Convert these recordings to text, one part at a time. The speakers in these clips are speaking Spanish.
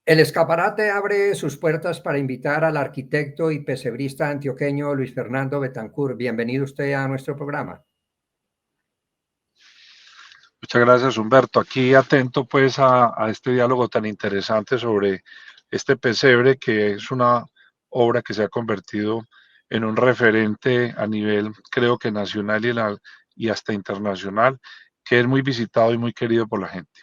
El escaparate abre sus puertas para invitar al arquitecto y pesebrista antioqueño Luis Fernando Betancur. Bienvenido usted a nuestro programa. Muchas gracias, Humberto. Aquí atento pues a este diálogo tan interesante sobre este pesebre, que es una obra que se ha convertido en un referente a nivel, creo que nacional y hasta internacional, que es muy visitado y muy querido por la gente.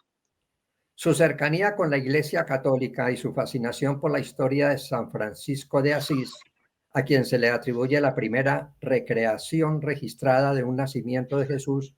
Su cercanía con la Iglesia Católica y su fascinación por la historia de San Francisco de Asís, a quien se le atribuye la primera recreación registrada de un nacimiento de Jesús,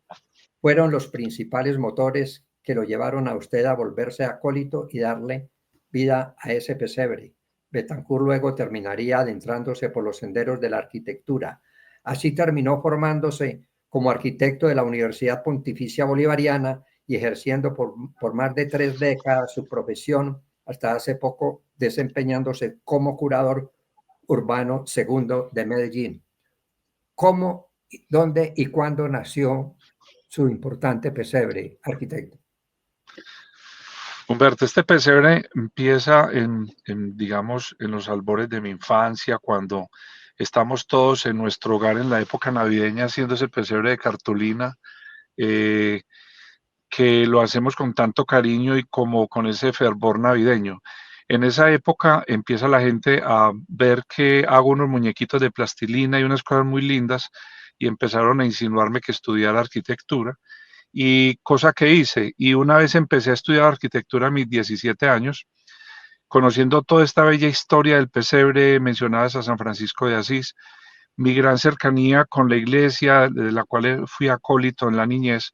fueron los principales motores que lo llevaron a usted a volverse acólito y darle vida a ese pesebre. Betancur luego terminaría adentrándose por los senderos de la arquitectura. Así terminó formándose como arquitecto de la Universidad Pontificia Bolivariana y ejerciendo por más de 3 décadas su profesión, hasta hace poco desempeñándose como curador urbano segundo de Medellín. ¿Cómo, dónde y cuándo nació su importante pesebre, arquitecto? Humberto, este pesebre empieza digamos, en los albores de mi infancia, cuando estamos todos en nuestro hogar en la época navideña haciendo ese pesebre de cartulina, eh, que lo hacemos con tanto cariño y como con ese fervor navideño. En esa época empieza la gente a ver que hago unos muñequitos de plastilina y unas cosas muy lindas, y empezaron a insinuarme que estudiara arquitectura, y cosa que hice. Y una vez empecé a estudiar arquitectura a mis 17 años, conociendo toda esta bella historia del pesebre, mencionadas a San Francisco de Asís, mi gran cercanía con la iglesia, de la cual fui acólito en la niñez,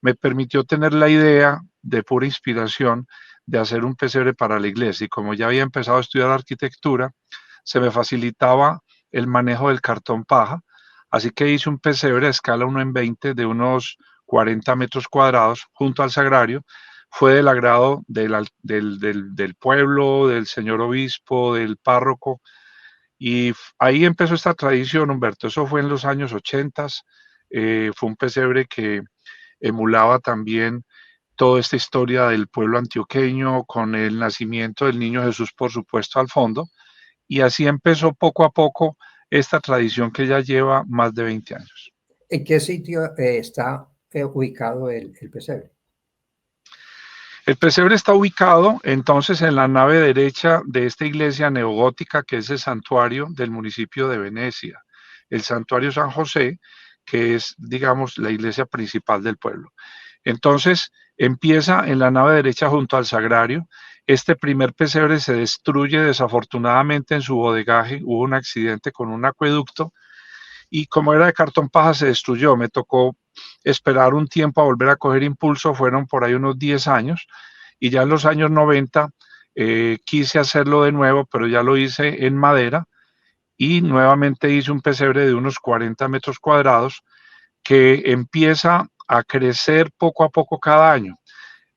me permitió tener la idea de pura inspiración de hacer un pesebre para la iglesia. Y como ya había empezado a estudiar arquitectura, se me facilitaba el manejo del cartón paja, así que hice un pesebre a escala 1:20 de unos 40 metros cuadrados junto al sagrario. Fue del agrado del pueblo, del señor obispo, del párroco, y ahí empezó esta tradición, Humberto. Eso fue en los años 80. Fue un pesebre que emulaba también toda esta historia del pueblo antioqueño, con el nacimiento del niño Jesús, por supuesto, al fondo. Y así empezó poco a poco esta tradición que ya lleva más de 20 años. ¿En qué sitio está ubicado el pesebre? El pesebre está ubicado entonces en la nave derecha de esta iglesia neogótica, que es el santuario del municipio de Venecia, el santuario San José, que es, digamos, la iglesia principal del pueblo. Entonces empieza en la nave derecha junto al sagrario. Este primer pesebre se destruye desafortunadamente en su bodegaje. Hubo un accidente con un acueducto y como era de cartón paja se destruyó. Me tocó esperar un tiempo a volver a coger impulso. Fueron por ahí unos 10 años, y ya en los años 90 quise hacerlo de nuevo, pero ya lo hice en madera, y nuevamente hice un pesebre de unos 40 metros cuadrados que empieza a crecer poco a poco cada año.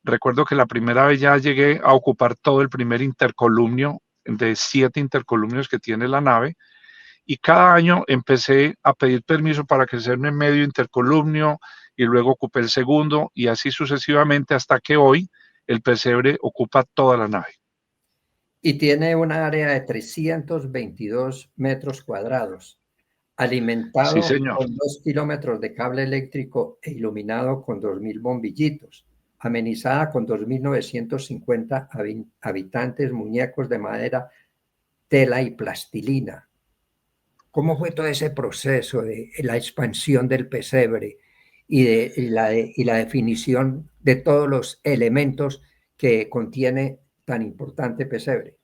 Recuerdo que la primera vez ya llegué a ocupar todo el primer intercolumnio de 7 intercolumnios que tiene la nave, y cada año empecé a pedir permiso para crecerme medio intercolumnio, y luego ocupé el segundo, y así sucesivamente hasta que hoy el pesebre ocupa toda la nave. Y tiene un área de 322 metros cuadrados, Sí, alimentado señor. con 2 kilómetros de cable eléctrico e iluminado con 2.000 bombillitos, amenizada con 2.950 habitantes, muñecos de madera, tela y plastilina. ¿Cómo fue todo ese proceso de la expansión del pesebre y la definición de todos los elementos que contiene tan importante pesebre?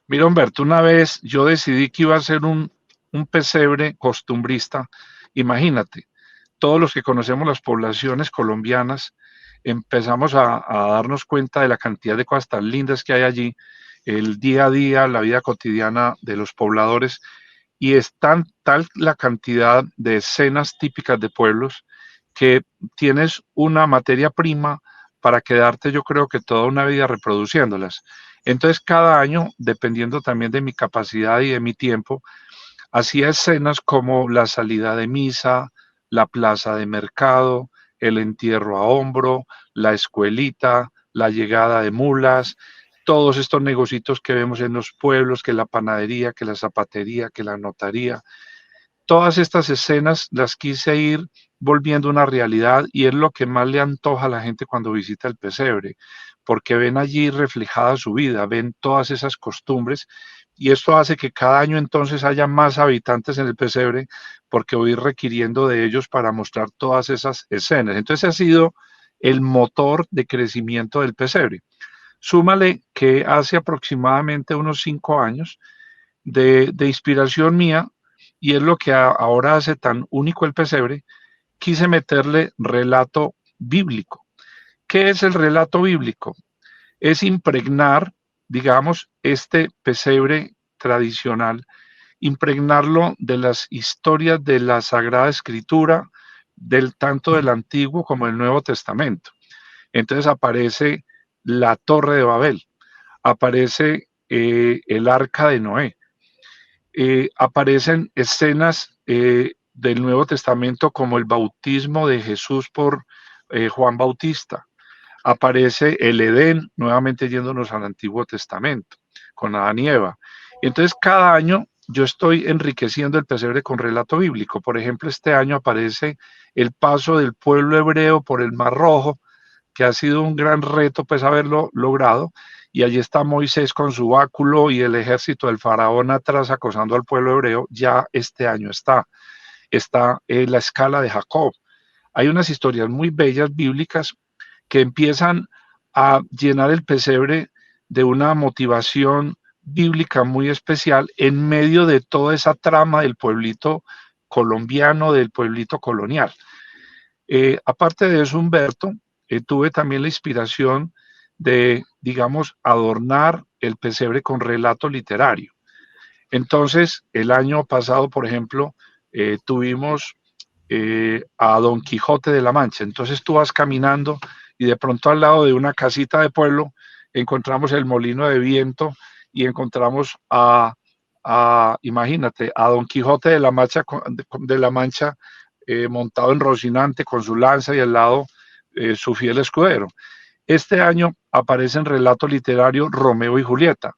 Mira, Humberto, una vez yo decidí que iba a ser un pesebre costumbrista. Imagínate, todos los que conocemos las poblaciones colombianas empezamos a darnos cuenta de la cantidad de cosas tan lindas que hay allí, el día a día, la vida cotidiana de los pobladores, y es tal la cantidad de escenas típicas de pueblos que tienes una materia prima para quedarte, yo creo que toda una vida reproduciéndolas. Entonces, cada año, dependiendo también de mi capacidad y de mi tiempo, hacía escenas como la salida de misa, la plaza de mercado, el entierro a hombro, la escuelita, la llegada de mulas, todos estos negocios que vemos en los pueblos, que la panadería, que la zapatería, que la notaría. Todas estas escenas las quise ir volviendo una realidad y es lo que más le antoja a la gente cuando visita el pesebre, porque ven allí reflejada su vida, ven todas esas costumbres y esto hace que cada año entonces haya más habitantes en el pesebre porque voy requiriendo de ellos para mostrar todas esas escenas. Entonces ha sido el motor de crecimiento del pesebre. Súmale que hace aproximadamente unos 5 años de inspiración mía, y es lo que ahora hace tan único el pesebre, quise meterle relato bíblico. ¿Qué es el relato bíblico? Es impregnar, digamos, este pesebre tradicional, impregnarlo de las historias de la Sagrada Escritura, tanto del Antiguo como del Nuevo Testamento. Entonces aparece la Torre de Babel, aparece el Arca de Noé, aparecen escenas del Nuevo Testamento como el bautismo de Jesús por Juan Bautista. Aparece el Edén, nuevamente yéndonos al Antiguo Testamento, con Adán y Eva. Entonces, cada año yo estoy enriqueciendo el pesebre con relato bíblico. Por ejemplo, este año aparece el paso del pueblo hebreo por el Mar Rojo, que ha sido un gran reto, pues, haberlo logrado. Y allí está Moisés con su báculo y el ejército del faraón atrás acosando al pueblo hebreo. Ya este año está la escala de Jacob. Hay unas historias muy bellas bíblicas que empiezan a llenar el pesebre de una motivación bíblica muy especial en medio de toda esa trama del pueblito colombiano, del pueblito colonial. Aparte de eso, Humberto, tuve también la inspiración de, digamos, adornar el pesebre con relato literario. Entonces, el año pasado, por ejemplo, tuvimos a Don Quijote de la Mancha. Entonces tú vas caminando y de pronto al lado de una casita de pueblo encontramos el molino de viento y encontramos imagínate, a Don Quijote de la Mancha montado en Rocinante con su lanza y al lado su fiel escudero. Este año aparece en relato literario Romeo y Julieta.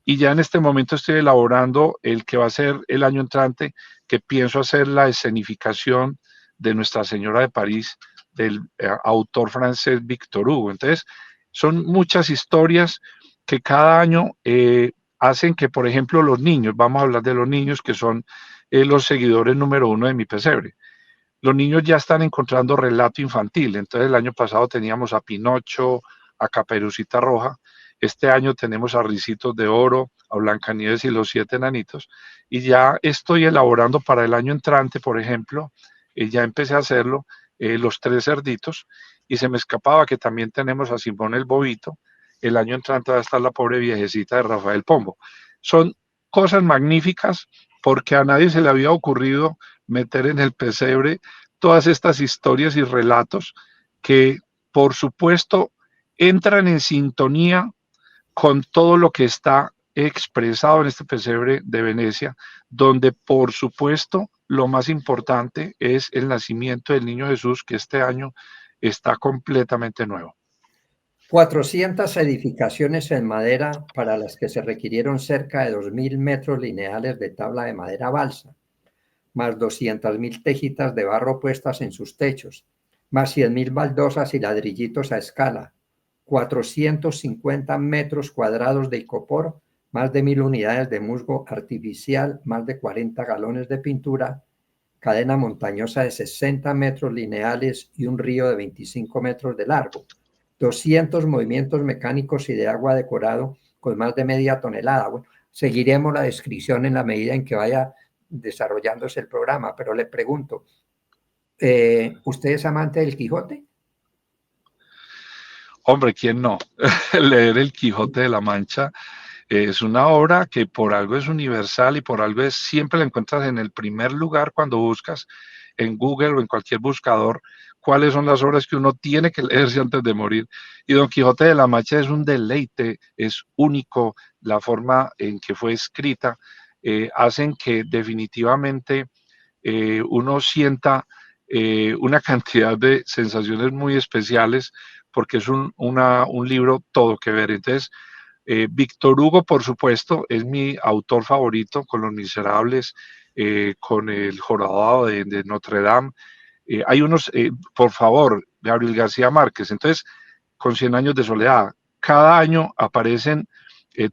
Y ya en este momento estoy elaborando el que va a ser el año entrante, que pienso hacer la escenificación de Nuestra Señora de París, del autor francés Victor Hugo. Entonces, son muchas historias que cada año hacen que, por ejemplo, los niños, vamos a hablar de los niños que son los seguidores número 1 de mi pesebre. Los niños ya están encontrando relato infantil. Entonces, el año pasado teníamos a Pinocho, a Caperucita Roja. Este año tenemos a Ricitos de Oro, a Blancanieves y los 7 enanitos. Y ya estoy elaborando para el año entrante, por ejemplo, ya empecé a hacerlo, los 3 cerditos. Y se me escapaba que también tenemos a Simón el Bobito. El año entrante va a estar la pobre viejecita de Rafael Pombo. Son cosas magníficas porque a nadie se le había ocurrido meter en el pesebre todas estas historias y relatos que, por supuesto, entran en sintonía con todo lo que está expresado en este pesebre de Venecia, donde, por supuesto, lo más importante es el nacimiento del niño Jesús, que este año está completamente nuevo. 400 edificaciones en madera para las que se requirieron cerca de 2.000 metros lineales de tabla de madera balsa, más 200.000 tejitas de barro puestas en sus techos, más 100.000 baldosas y ladrillitos a escala, 450 metros cuadrados de icopor, más de 1.000 unidades de musgo artificial, más de 40 galones de pintura, cadena montañosa de 60 metros lineales y un río de 25 metros de largo, 200 movimientos mecánicos y de agua decorado con más de media tonelada. Bueno, seguiremos la descripción en la medida en que vaya desarrollándose el programa, pero le pregunto, ¿usted es amante del Quijote? Hombre, ¿quién no? Leer el Quijote de la Mancha es una obra que por algo es universal y por algo siempre la encuentras en el primer lugar cuando buscas en Google o en cualquier buscador cuáles son las obras que uno tiene que leerse antes de morir. Y Don Quijote de la Mancha es un deleite, es único, la forma en que fue escrita, hacen que definitivamente uno sienta una cantidad de sensaciones muy especiales porque es un libro todo que ver. Entonces, Víctor Hugo, por supuesto, es mi autor favorito, con Los Miserables, con El Jorobado de Notre Dame. Hay unos, por favor, Gabriel García Márquez. Entonces, con 100 años de soledad, cada año aparecen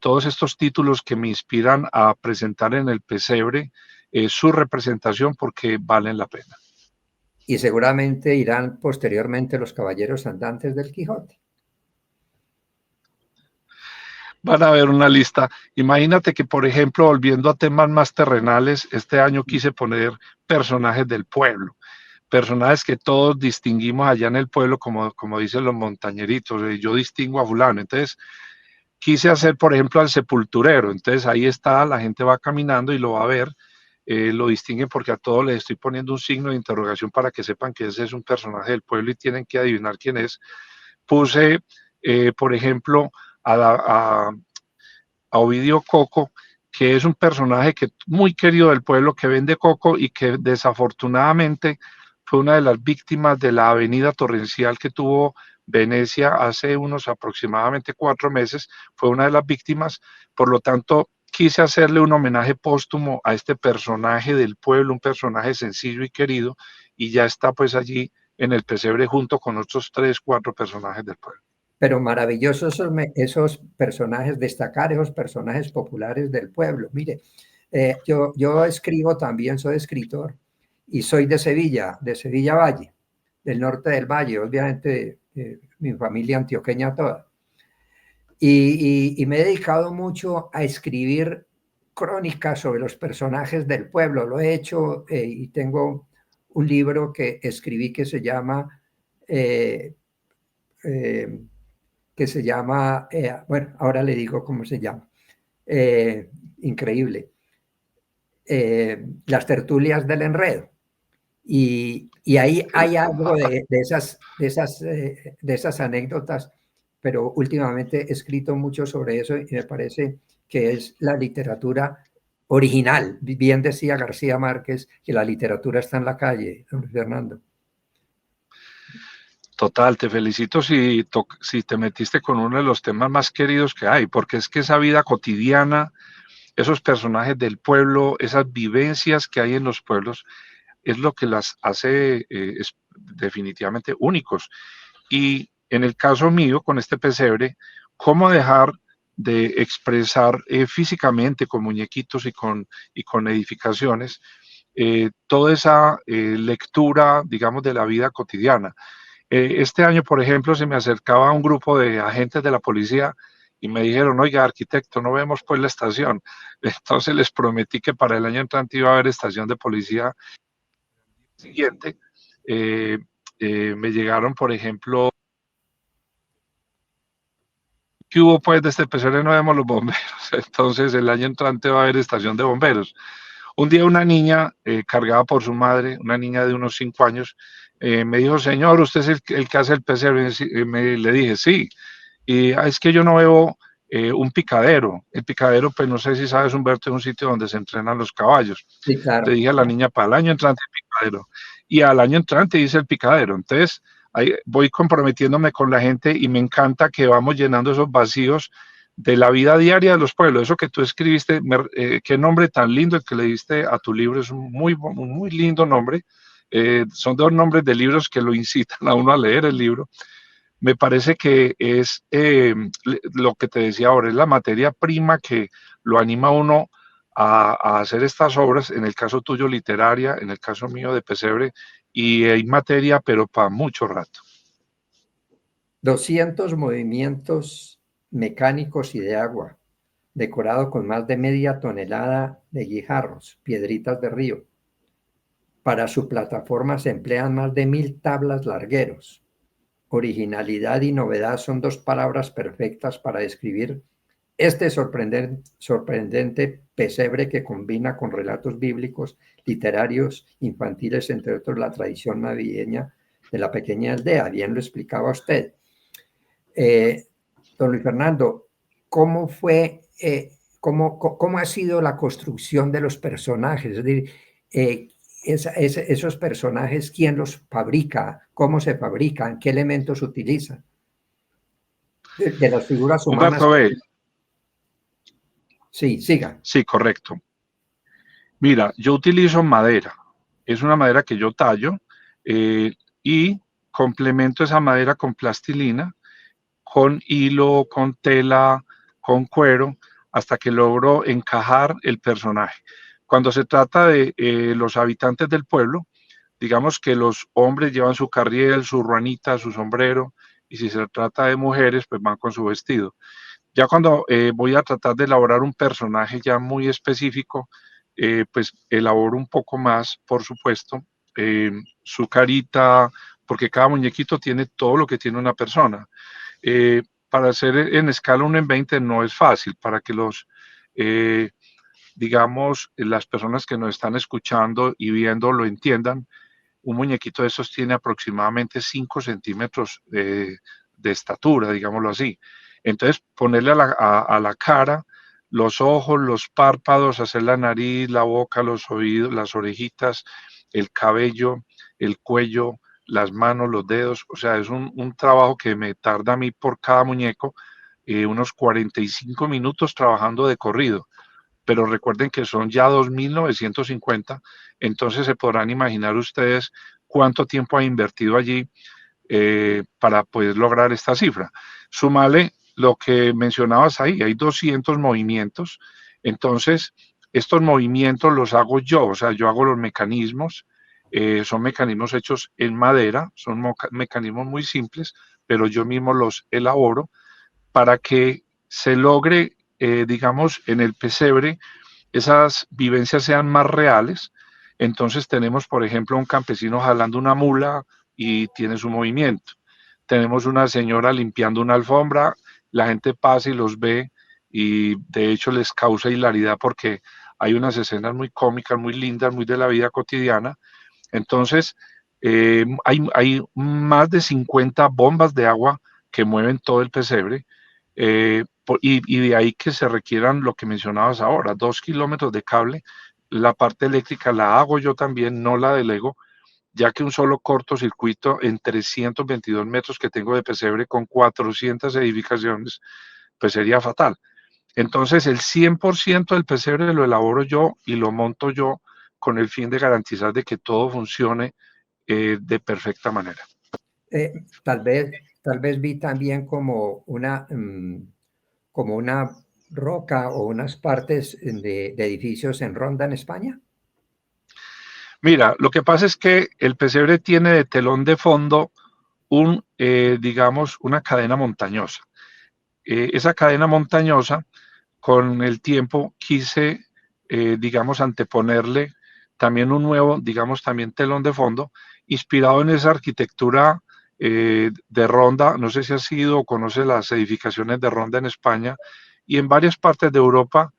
todos estos títulos que me inspiran a presentar en el pesebre su representación porque valen la pena. Y seguramente irán posteriormente los caballeros andantes del Quijote. Van a ver una lista. Imagínate que, por ejemplo, volviendo a temas más terrenales, este año quise poner personajes del pueblo, personajes que todos distinguimos allá en el pueblo, como dicen los montañeritos, yo distingo a fulano. Entonces, quise hacer, por ejemplo, al sepulturero. Entonces, ahí está, la gente va caminando y lo va a ver, lo distinguen porque a todos les estoy poniendo un signo de interrogación para que sepan que ese es un personaje del pueblo y tienen que adivinar quién es. Puse, por ejemplo, a Ovidio Coco, que es un personaje muy querido del pueblo, que vende coco y que desafortunadamente fue una de las víctimas de la avenida torrencial que tuvo Venecia hace unos aproximadamente 4 meses, fue una de las víctimas. Por lo tanto, quise hacerle un homenaje póstumo a este personaje del pueblo, un personaje sencillo y querido, y ya está pues allí en el pesebre junto con otros 3, 4 personajes del pueblo. Pero maravillosos esos personajes, destacar esos personajes populares del pueblo. Mire, yo escribo también, soy escritor, y soy de Sevilla Valle, del norte del Valle, obviamente mi familia antioqueña toda. Y me he dedicado mucho a escribir crónicas sobre los personajes del pueblo. Lo he hecho y tengo un libro que escribí que se llama... bueno, ahora le digo cómo se llama, increíble, Las tertulias del enredo. Y ahí hay algo de esas anécdotas, pero últimamente he escrito mucho sobre eso y me parece que es la literatura original. Bien decía García Márquez que la literatura está en la calle, don Fernando. Total, te felicito si te metiste con uno de los temas más queridos que hay, porque es que esa vida cotidiana, esos personajes del pueblo, esas vivencias que hay en los pueblos, es lo que las hace definitivamente únicos. Y en el caso mío, con este pesebre, ¿cómo dejar de expresar físicamente con muñequitos y con edificaciones toda esa lectura, digamos, de la vida cotidiana? Este año, por ejemplo, se me acercaba un grupo de agentes de la policía y me dijeron, oiga, arquitecto, no vemos pues la estación. Entonces les prometí que para el año entrante iba a haber estación de policía. Siguiente, me llegaron, por ejemplo, ¿qué hubo pues de este pesebre? No vemos los bomberos. Entonces el año entrante va a haber estación de bomberos. Un día una niña cargada por su madre, una niña de unos 5 años, me dijo, señor, ¿usted es el que hace el pesebre? Le dije, sí. Y es que yo no veo un picadero. El picadero, pues no sé si sabes, Humberto, es un sitio donde se entrenan los caballos. Sí, claro. Le dije a la niña, para el año entrante el picadero. Y al año entrante hice el picadero. Entonces, ahí voy comprometiéndome con la gente y me encanta que vamos llenando esos vacíos de la vida diaria de los pueblos. Eso que tú escribiste, qué nombre tan lindo el que le diste a tu libro, es un muy lindo nombre. Son 2 nombres de libros que lo incitan a uno a leer el libro. Me parece que es lo que te decía ahora, es la materia prima que lo anima a uno a hacer estas obras, en el caso tuyo literaria, en el caso mío de pesebre, y hay materia, pero para mucho rato. 200 movimientos mecánicos y de agua, decorado con más de media tonelada de guijarros, piedritas de río. Para su plataforma se emplean más de 1000 tablas largueros. Originalidad y novedad son 2 palabras perfectas para describir este sorprendente pesebre que combina con relatos bíblicos, literarios, infantiles, entre otros, la tradición navideña de la pequeña aldea. Bien lo explicaba usted. Don Luis Fernando, ¿cómo fue, cómo ha sido la construcción de los personajes? Es decir, esos personajes, ¿quién los fabrica? ¿Cómo se fabrican? ¿Qué elementos utilizan? De las figuras humanas. Humberto, Sí, siga. Sí, correcto. Mira, yo utilizo madera. Es una madera que yo tallo y complemento esa madera con plastilina, con hilo, con tela, con cuero, hasta que logro encajar el personaje. Cuando se trata de los habitantes del pueblo, digamos que los hombres llevan su carriel, su ruanita, su sombrero, y si se trata de mujeres, pues van con su vestido. Ya cuando voy a tratar de elaborar un personaje ya muy específico, pues elaboro un poco más, por supuesto, su carita, porque cada muñequito tiene todo lo que tiene una persona. Para hacer en escala 1 en 20 no es fácil, para que eh, digamos, las personas que nos están escuchando y viendo lo entiendan. Un muñequito de esos tiene aproximadamente 5 centímetros de estatura, digámoslo así. Entonces, ponerle a la cara los ojos, los párpados, hacer la nariz, la boca, los oídos, las orejitas, el cabello, el cuello, las manos, los dedos. O sea, es un trabajo que me tarda a mí por cada muñeco unos 45 minutos trabajando de corrido, pero recuerden que son ya 2.950, entonces se podrán imaginar ustedes cuánto tiempo ha invertido allí para poder lograr esta cifra. Sumale lo que mencionabas ahí, hay 200 movimientos, entonces estos movimientos los hago yo, o sea, yo hago los mecanismos, son mecanismos hechos en madera, son mecanismos muy simples, pero yo mismo los elaboro para que se logre, digamos, en el pesebre, esas vivencias sean más reales. Entonces tenemos, por ejemplo, un campesino jalando una mula y tiene su movimiento. Tenemos una señora limpiando una alfombra, la gente pasa y los ve y de hecho les causa hilaridad porque hay unas escenas muy cómicas, muy lindas, muy de la vida cotidiana. Entonces, hay más de 50 bombas de agua que mueven todo el pesebre y de ahí que se requieran lo que mencionabas ahora, 2 kilómetros de cable. La parte eléctrica la hago yo también, no la delego, ya que un solo cortocircuito en 322 metros que tengo de pesebre con 400 edificaciones, pues sería fatal. Entonces, el 100% del pesebre lo elaboro yo y lo monto yo con el fin de garantizar de que todo funcione de perfecta manera. Tal vez vi también como una roca o unas partes de edificios en Ronda, en España. Mira, lo que pasa es que el pesebre tiene de telón de fondo digamos, una cadena montañosa. Esa cadena montañosa, con el tiempo quise, digamos, anteponerle también un nuevo, digamos, también telón de fondo, inspirado en esa arquitectura de Ronda. No sé si has ido o conoces las edificaciones de Ronda en España y en varias partes de Europa.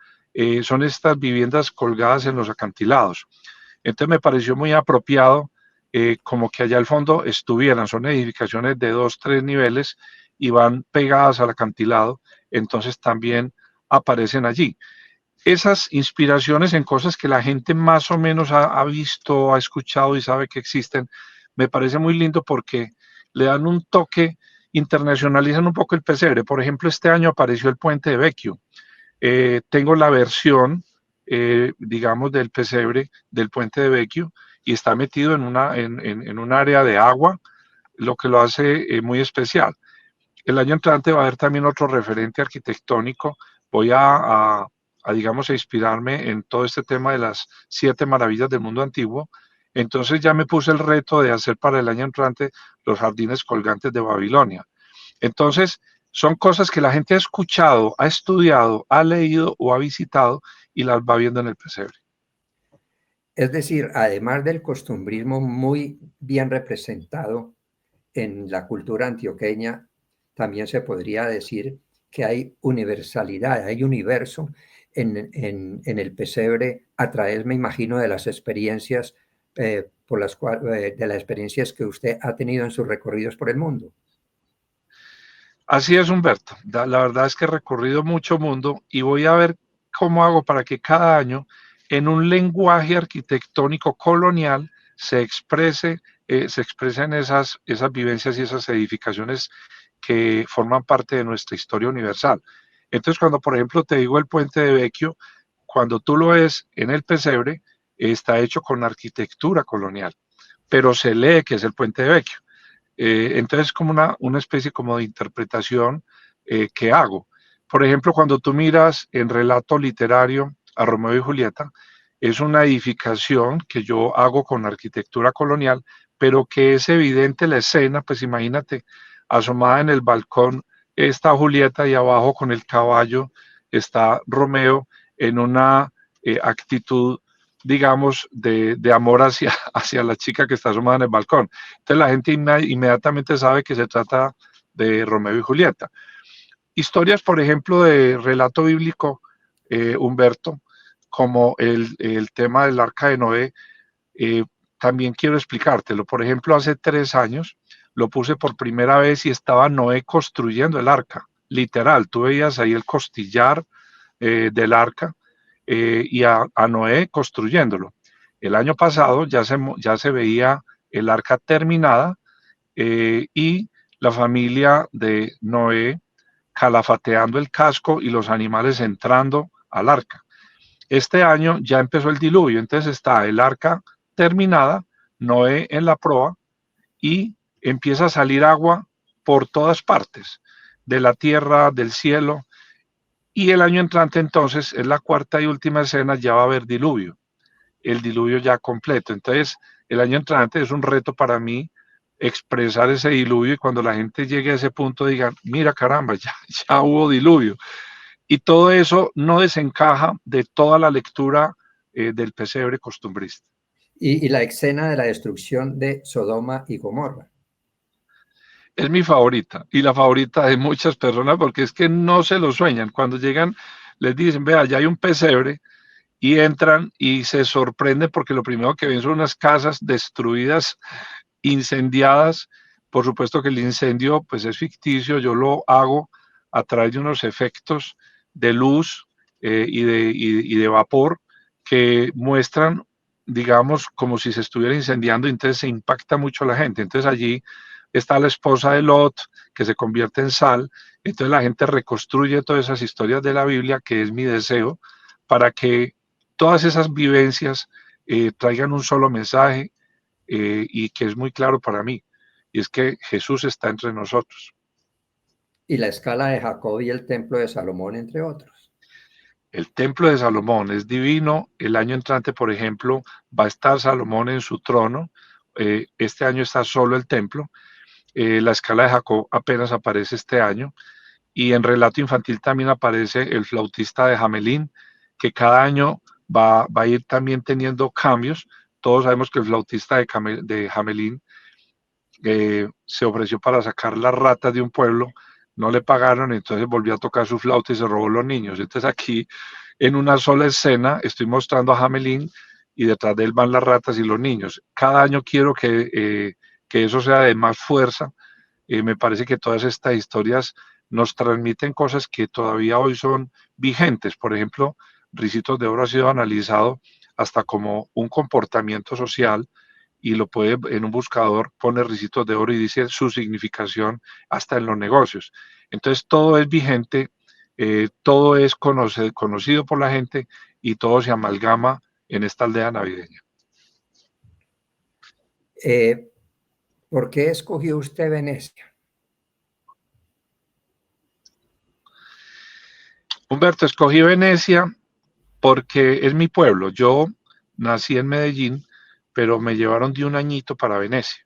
Son estas viviendas colgadas en los acantilados. Entonces me pareció muy apropiado como que allá al fondo estuvieran, son edificaciones de 2, 3 niveles y van pegadas al acantilado, entonces también aparecen allí. Esas inspiraciones en cosas que la gente más o menos ha visto, ha escuchado y sabe que existen, me parece muy lindo porque le dan un toque, internacionalizan un poco el pesebre. Por ejemplo, este año apareció el puente de Vecchio. Tengo la versión, digamos, del pesebre del puente de Vecchio y está metido en un área de agua, lo que lo hace muy especial. El año entrante va a haber también otro referente arquitectónico. Voy digamos, a inspirarme en todo este tema de las 7 maravillas del mundo antiguo. Entonces ya me puse el reto de hacer para el año entrante los jardines colgantes de Babilonia. Entonces, son cosas que la gente ha escuchado, ha estudiado, ha leído o ha visitado y las va viendo en el pesebre. Es decir, además del costumbrismo muy bien representado en la cultura antioqueña, también se podría decir que hay universalidad, hay universo en el pesebre a través, me imagino, de las experiencias de las experiencias que usted ha tenido en sus recorridos por el mundo. Así es, Humberto. La verdad es que he recorrido mucho mundo y voy a ver cómo hago para que cada año, en un lenguaje arquitectónico colonial, se expresen esas vivencias y esas edificaciones que forman parte de nuestra historia universal. Entonces, cuando, por ejemplo, te digo el puente de Vecchio, cuando tú lo ves en el pesebre, está hecho con arquitectura colonial, pero se lee que es el puente de Vecchio. Entonces, como una especie como de interpretación que hago. Por ejemplo, cuando tú miras en relato literario a Romeo y Julieta, es una edificación que yo hago con arquitectura colonial, pero que es evidente la escena, pues imagínate, asomada en el balcón está Julieta y abajo con el caballo está Romeo en una actitud, digamos, de amor hacia la chica que está asomada en el balcón. Entonces la gente inmediatamente sabe que se trata de Romeo y Julieta. Historias, por ejemplo, de relato bíblico, Humberto, como el tema del arca de Noé, eh, también quiero explicártelo. Por ejemplo, hace 3 años lo puse por primera vez y estaba Noé construyendo el arca. Literal, tú veías ahí el costillar del arca y a Noé construyéndolo. El año pasado ya se veía el arca terminada y la familia de Noé calafateando el casco y los animales entrando al arca. Este año ya empezó el diluvio, entonces está el arca terminada, Noé en la proa y empieza a salir agua por todas partes, de la tierra, del cielo, y el año entrante entonces es la cuarta y última escena, ya va a haber diluvio, el diluvio ya completo. Entonces, el año entrante es un reto para mí expresar ese diluvio y cuando la gente llegue a ese punto digan, mira caramba, ya hubo diluvio. Y todo eso no desencaja de toda la lectura del pesebre costumbrista. Y la escena de la destrucción de Sodoma y Gomorra. Es mi favorita y la favorita de muchas personas porque es que no se lo sueñan. Cuando llegan, les dicen, vea, ya hay un pesebre y entran y se sorprenden porque lo primero que ven son unas casas destruidas, incendiadas. Por supuesto que el incendio pues es ficticio, yo lo hago a través de unos efectos de luz y de vapor que muestran, digamos, como si se estuviera incendiando, entonces se impacta mucho a la gente. Entonces allí está la esposa de Lot, que se convierte en sal, entonces la gente reconstruye todas esas historias de la Biblia, que es mi deseo, para que todas esas vivencias traigan un solo mensaje y que es muy claro para mí, y es que Jesús está entre nosotros. Y la escala de Jacob y el templo de Salomón, entre otros. El templo de Salomón es divino. El año entrante, por ejemplo, va a estar Salomón en su trono. Este año está solo el templo. La escala de Jacob apenas aparece este año. Y en relato infantil también aparece el flautista de Hamelín, que cada año va a ir también teniendo cambios. Todos sabemos que el flautista de Hamelín se ofreció para sacar las ratas de un pueblo, no le pagaron, entonces volvió a tocar su flauta y se robó los niños. Entonces aquí, en una sola escena, estoy mostrando a Hamelín y detrás de él van las ratas y los niños. Cada año quiero que eso sea de más fuerza. Me parece que todas estas historias nos transmiten cosas que todavía hoy son vigentes. Por ejemplo, Ricitos de Oro ha sido analizado hasta como un comportamiento social y lo puede en un buscador, pone Ricitos de Oro y dice su significación hasta en los negocios. Entonces todo es vigente, todo es conocido por la gente y todo se amalgama en esta aldea navideña. ¿Por qué escogió usted Venecia? Humberto, escogí Venecia porque es mi pueblo. Yo nací en Medellín, pero me llevaron de un añito para Venecia.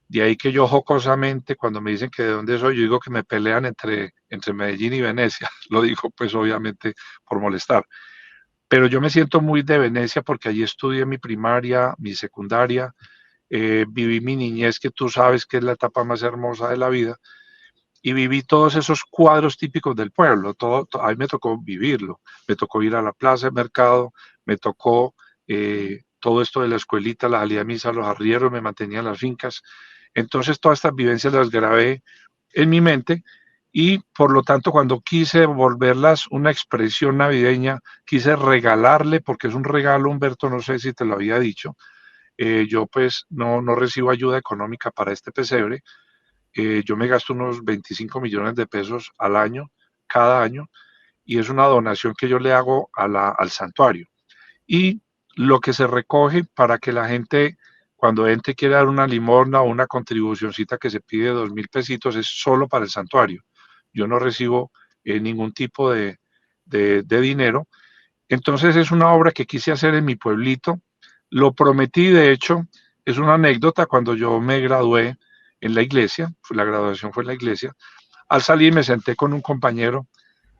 De ahí que yo jocosamente, cuando me dicen que de dónde soy, yo digo que me pelean entre Medellín y Venecia. Lo digo pues obviamente por molestar. Pero yo me siento muy de Venecia porque allí estudié mi primaria, mi secundaria, viví mi niñez, que tú sabes que es la etapa más hermosa de la vida, y viví todos esos cuadros típicos del pueblo. A mí me tocó vivirlo. Me tocó ir a la plaza de mercado, me tocó todo esto de la escuelita, la salida de misa, los arrieros, me mantenía en las fincas. Entonces todas estas vivencias las grabé en mi mente y por lo tanto cuando quise volverlas una expresión navideña, quise regalarle, porque es un regalo, Humberto, no sé si te lo había dicho, yo pues no recibo ayuda económica para este pesebre, yo me gasto unos 25 millones de pesos al año, cada año, y es una donación que yo le hago al santuario. Y lo que se recoge para que la gente, cuando entre, quiere dar una limosna o una contribucioncita que se pide 2.000 pesitos, es solo para el santuario. Yo no recibo ningún tipo de dinero. Entonces es una obra que quise hacer en mi pueblito. Lo prometí, de hecho, es una anécdota cuando yo me gradué en la iglesia, la graduación fue en la iglesia. Al salir me senté con un compañero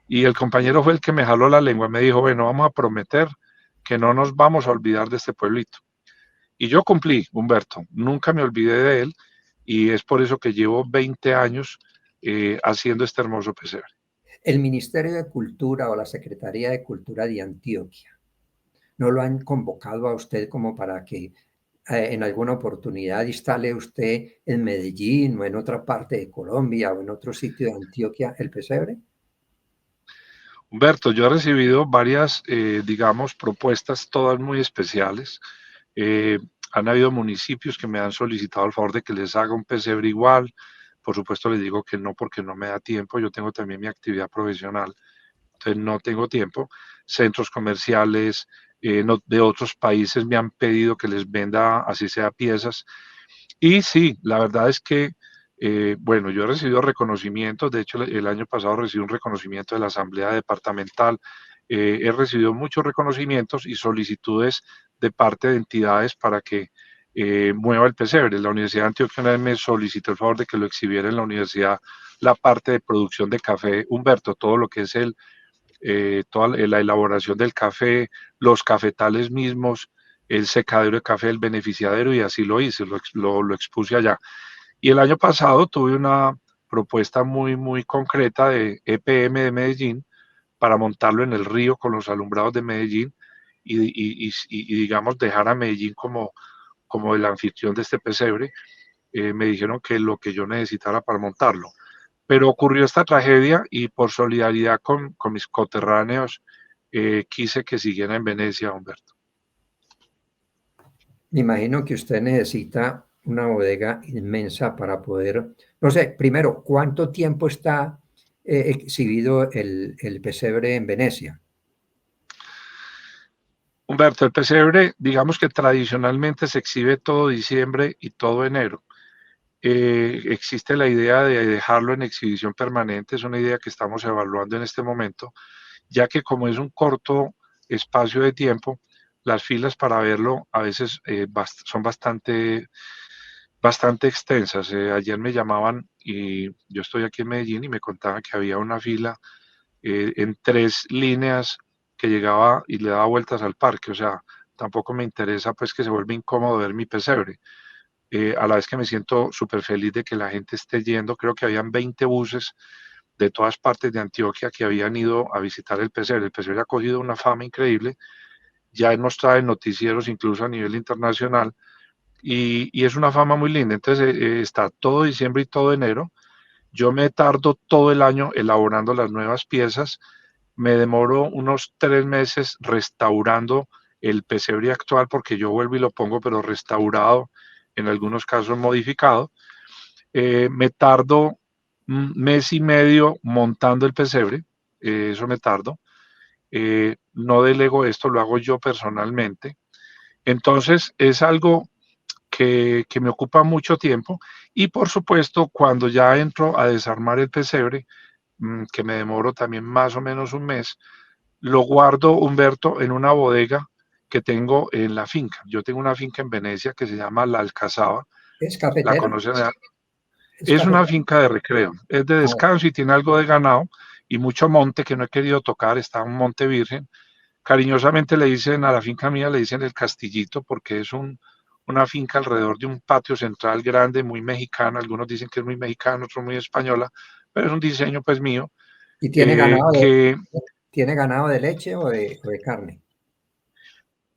y el compañero fue el que me jaló la lengua, me dijo, bueno, vamos a prometer que no nos vamos a olvidar de este pueblito. Y yo cumplí, Humberto, nunca me olvidé de él y es por eso que llevo 20 años haciendo este hermoso pesebre. El Ministerio de Cultura o la Secretaría de Cultura de Antioquia, ¿no lo han convocado a usted como para que en alguna oportunidad instale usted en Medellín o en otra parte de Colombia o en otro sitio de Antioquia el pesebre? Humberto, yo he recibido varias, digamos, propuestas, todas muy especiales. Eh, Han habido municipios que me han solicitado el favor de que les haga un pesebre igual. Por supuesto, les digo que no porque no me da tiempo. Yo tengo también mi actividad profesional, entonces no tengo tiempo. Centros comerciales de otros países me han pedido que les venda, así sea, piezas. Y sí, la verdad es que, bueno, yo he recibido reconocimientos, de hecho el año pasado recibí un reconocimiento de la Asamblea Departamental, he recibido muchos reconocimientos y solicitudes de parte de entidades para que mueva el pesebre. La Universidad de Antioquia una vez me solicitó el favor de que lo exhibiera en la universidad la parte de producción de café, Humberto, todo lo que es toda la elaboración del café, los cafetales mismos, el secadero de café, el beneficiadero, y así lo hice, lo expuse allá. Y el año pasado tuve una propuesta muy, muy concreta de EPM de Medellín para montarlo en el río con los alumbrados de Medellín y digamos, dejar a Medellín como el anfitrión de este pesebre. Me dijeron que lo que yo necesitara para montarlo. Pero ocurrió esta tragedia y por solidaridad con mis coterráneos quise que siguiera en Venecia, Humberto. Me imagino que usted necesita una bodega inmensa para poder, no sé, primero, ¿cuánto tiempo está exhibido el pesebre en Venecia? Humberto, el pesebre, digamos que tradicionalmente se exhibe todo diciembre y todo enero. Existe la idea de dejarlo en exhibición permanente, es una idea que estamos evaluando en este momento, ya que como es un corto espacio de tiempo, las filas para verlo a veces son bastante extensas. Ayer me llamaban y yo estoy aquí en Medellín y me contaban que había una fila en 3 líneas que llegaba y le daba vueltas al parque. O sea, tampoco me interesa pues que se vuelva incómodo ver mi pesebre. A la vez que me siento súper feliz de que la gente esté yendo. Creo que habían 20 buses de todas partes de Antioquia que habían ido a visitar el pesebre. El pesebre ha cogido una fama increíble. Ya nos trae noticieros incluso a nivel internacional y es una fama muy linda. Entonces está todo diciembre y todo enero. Yo me tardo todo el año elaborando las nuevas piezas. Me demoro unos 3 meses restaurando el pesebre actual porque yo vuelvo y lo pongo, pero restaurado, en algunos casos modificado. Me tardo un mes y medio montando el pesebre, eso me tardo. No delego esto, lo hago yo personalmente. Entonces es algo que me ocupa mucho tiempo y por supuesto cuando ya entro a desarmar el pesebre, que me demoro también más o menos un mes, lo guardo, Humberto, en una bodega que tengo en la finca. Yo tengo una finca en Venecia que se llama La Alcazaba, ¿Es la cafetera? conocen. ¿Es Es una cafetera? finca de recreo, es de Ah, descanso y tiene algo de ganado y mucho monte que no he querido tocar, está un monte virgen. Cariñosamente le dicen a la finca mía, le dicen el Castillito porque es una finca alrededor de un patio central grande, muy mexicana. Algunos dicen que es muy mexicano, otros muy española, pero es un diseño pues mío, ¿y que tiene ganado de leche o de carne?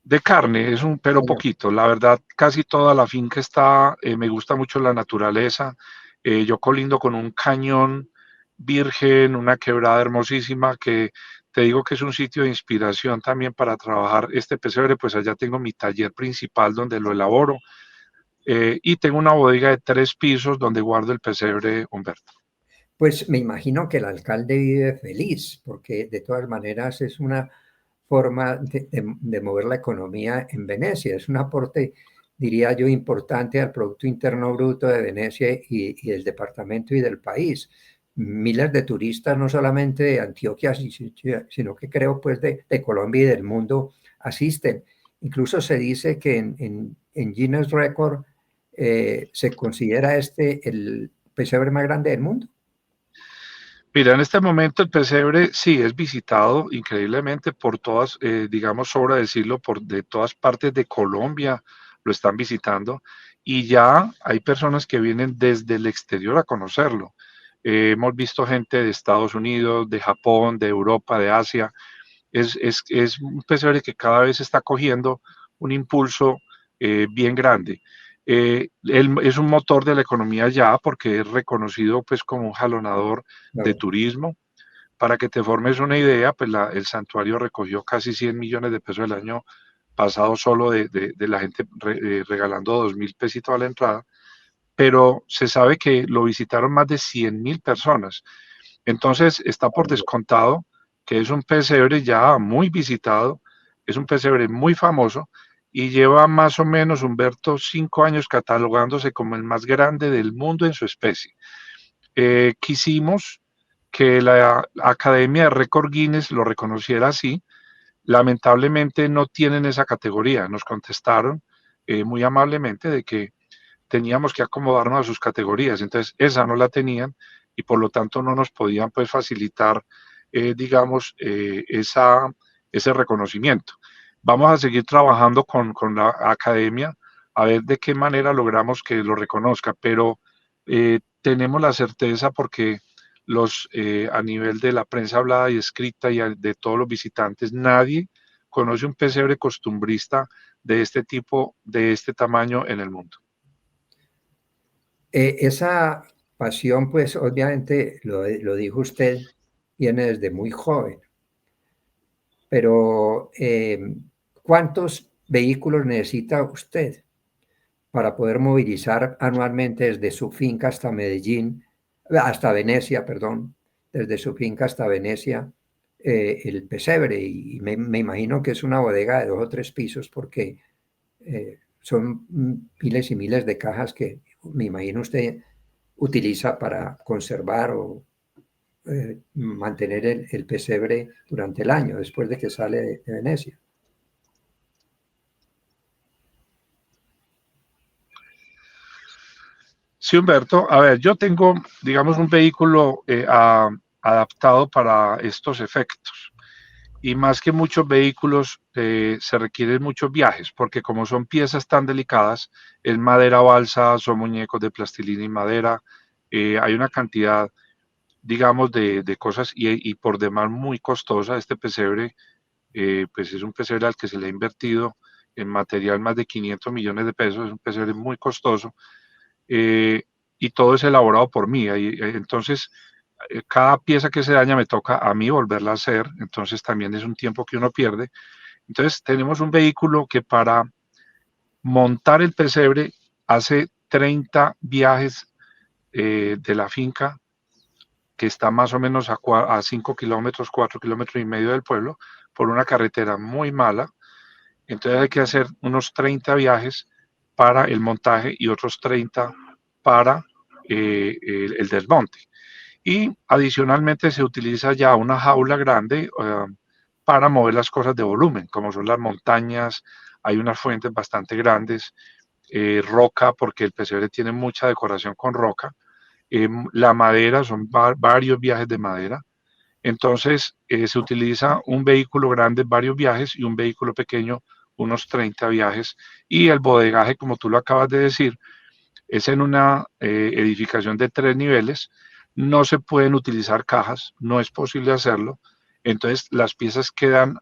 de carne, pero Señor. poquito. La verdad, casi toda la finca está, me gusta mucho la naturaleza. Yo colindo con un cañón virgen, una quebrada hermosísima que te digo que es un sitio de inspiración también para trabajar este pesebre, pues allá tengo mi taller principal donde lo elaboro y tengo una bodega de 3 pisos donde guardo el pesebre, Humberto. Pues me imagino que el alcalde vive feliz, porque de todas maneras es una forma de mover la economía en Venecia. Es un aporte, diría yo, importante al Producto Interno Bruto de Venecia y del departamento y del país. Miles de turistas, no solamente de Antioquia, sino que creo pues de Colombia y del mundo asisten. Incluso se dice que en Guinness Record se considera este el pesebre más grande del mundo. Mira, en este momento el pesebre sí es visitado increíblemente por todas, digamos, sobra decirlo, por de todas partes de Colombia lo están visitando y ya hay personas que vienen desde el exterior a conocerlo. Hemos visto gente de Estados Unidos, de Japón, de Europa, de Asia. Es un pesebre que cada vez está cogiendo un impulso bien grande. Es un motor de la economía ya porque es reconocido pues como un jalonador de Claro. turismo. Para que te formes una idea, pues el santuario recogió casi 100 millones de pesos el año pasado solo de la gente regalando 2.000 pesitos a la entrada, pero se sabe que lo visitaron más de 100.000 personas. Entonces está por descontado que es un pesebre ya muy visitado, es un pesebre muy famoso y lleva más o menos, Humberto, 5 años catalogándose como el más grande del mundo en su especie. Quisimos que la Academia de Récord Guinness lo reconociera así. Lamentablemente no tienen esa categoría. Nos contestaron muy amablemente de que teníamos que acomodarnos a sus categorías. Entonces, esa no la tenían y por lo tanto no nos podían pues facilitar, digamos, ese reconocimiento. Vamos a seguir trabajando con la academia a ver de qué manera logramos que lo reconozca, pero tenemos la certeza porque a nivel de la prensa hablada y escrita y de todos los visitantes, nadie conoce un pesebre costumbrista de este tipo, de este tamaño en el mundo. Esa pasión, pues obviamente lo dijo usted, viene desde muy joven, pero ¿cuántos vehículos necesita usted para poder movilizar anualmente desde su finca hasta Medellín, hasta Venecia, perdón, desde su finca hasta Venecia, el pesebre? Y me imagino que es una bodega de 2 o 3 pisos porque son miles y miles de cajas que me imagino usted utiliza para conservar o mantener el pesebre durante el año después de que sale de Venecia. Sí, Humberto, a ver, yo tengo, digamos, un vehículo adaptado para estos efectos. Y más que muchos vehículos, se requieren muchos viajes, porque como son piezas tan delicadas, es madera balsa, son muñecos de plastilina y madera, hay una cantidad, digamos, de cosas y por demás muy costosa. Este pesebre, pues es un pesebre al que se le ha invertido en material más de 500 millones de pesos, es un pesebre muy costoso eh, y todo es elaborado por mí. Entonces, cada pieza que se daña me toca a mí volverla a hacer, entonces también es un tiempo que uno pierde. Entonces, tenemos un vehículo que para montar el pesebre hace 30 viajes de la finca, que está más o menos a 5 kilómetros, 4 kilómetros y medio del pueblo, por una carretera muy mala. Entonces hay que hacer unos 30 viajes para el montaje y otros 30 para el desmonte. Y adicionalmente se utiliza ya una jaula grande para mover las cosas de volumen, como son las montañas, hay unas fuentes bastante grandes, roca, porque el pesebre tiene mucha decoración con roca, la madera, son varios viajes de madera, entonces se utiliza un vehículo grande, varios viajes, y un vehículo pequeño, unos 30 viajes, y el bodegaje, como tú lo acabas de decir, es en una edificación de 3 niveles, no se pueden utilizar cajas, no es posible hacerlo, entonces las piezas quedan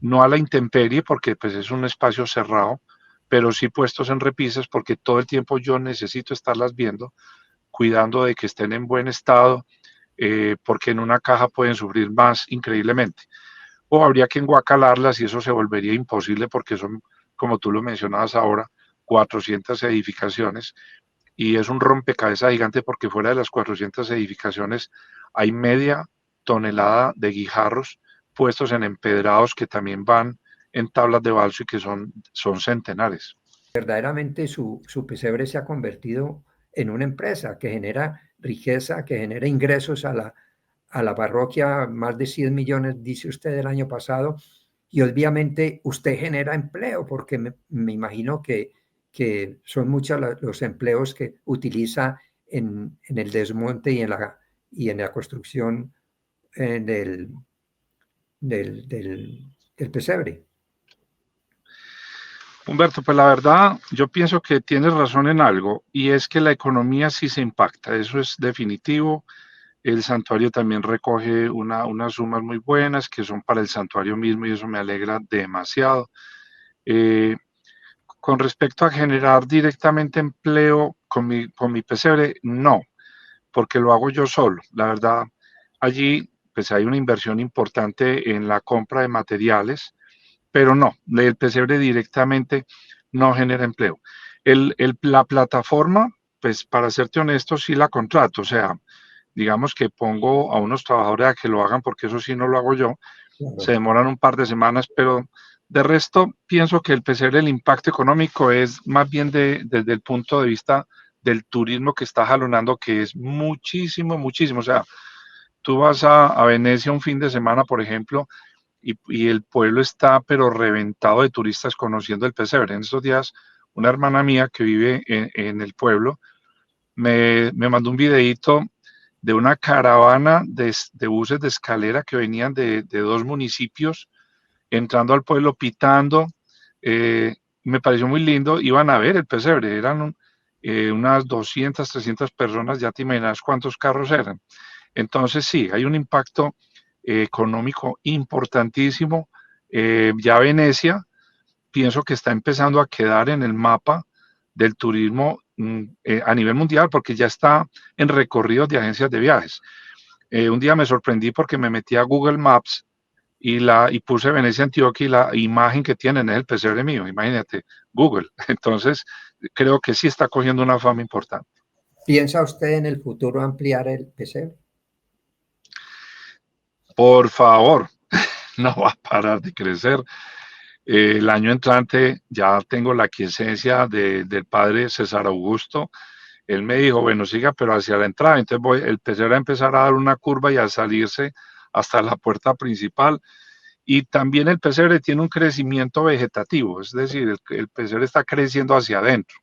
no a la intemperie porque pues es un espacio cerrado, pero sí puestos en repisas porque todo el tiempo yo necesito estarlas viendo, cuidando de que estén en buen estado, porque en una caja pueden sufrir más increíblemente. O habría que enguacalarlas y eso se volvería imposible porque son, como tú lo mencionabas ahora, 400 edificaciones y es un rompecabezas gigante porque fuera de las 400 edificaciones hay media tonelada de guijarros puestos en empedrados que también van en tablas de balso y que son centenares. Verdaderamente su pesebre se ha convertido en una empresa que genera riqueza, que genera ingresos a la parroquia, más de 100 millones, dice usted, el año pasado, y obviamente usted genera empleo, porque me imagino que son muchos los empleos que utiliza en el desmonte y en la construcción del, del pesebre. Humberto, pues la verdad, yo pienso que tienes razón en algo, y es que la economía sí se impacta, eso es definitivo. El santuario también recoge unas sumas muy buenas que son para el santuario mismo y eso me alegra demasiado. Eh, con respecto a generar directamente empleo con mi pesebre, no, porque lo hago yo solo. La verdad, allí pues hay una inversión importante en la compra de materiales, pero no, el pesebre directamente no genera empleo. La plataforma, pues para serte honesto, sí la contrato, o sea, digamos que pongo a unos trabajadores a que lo hagan, porque eso sí no lo hago yo, se Claro. demoran un par de semanas, pero de resto pienso que el pesebre, el impacto económico es más bien desde el punto de vista del turismo que está jalonando, que es muchísimo, muchísimo. O sea, tú vas a Venecia un fin de semana, por ejemplo, y el pueblo está pero reventado de turistas conociendo el pesebre. En estos días, una hermana mía que vive en el pueblo me mandó un videíto de una caravana de buses de escalera que venían de dos municipios entrando al pueblo pitando. Me pareció muy lindo, iban a ver el pesebre, eran unas 200, 300 personas, ya te imaginas cuántos carros eran. Entonces sí, hay un impacto económico importantísimo. Ya Venecia, pienso que está empezando a quedar en el mapa del turismo a nivel mundial porque ya está en recorridos de agencias de viajes. Un día me sorprendí porque me metí a Google Maps y puse Venecia, Antioquia, y la imagen que tienen es el pesebre mío, imagínate, Google. Entonces, creo que sí está cogiendo una fama importante. ¿Piensa usted en el futuro ampliar el pesebre? Por favor, no va a parar de crecer. El año entrante ya tengo la quiesencia del padre César Augusto. Él me dijo, bueno, siga, pero hacia la entrada. Entonces el pesebre va a empezar a dar una curva y a salirse hasta la puerta principal. Y también el pesebre tiene un crecimiento vegetativo, es decir, el pesebre está creciendo hacia adentro.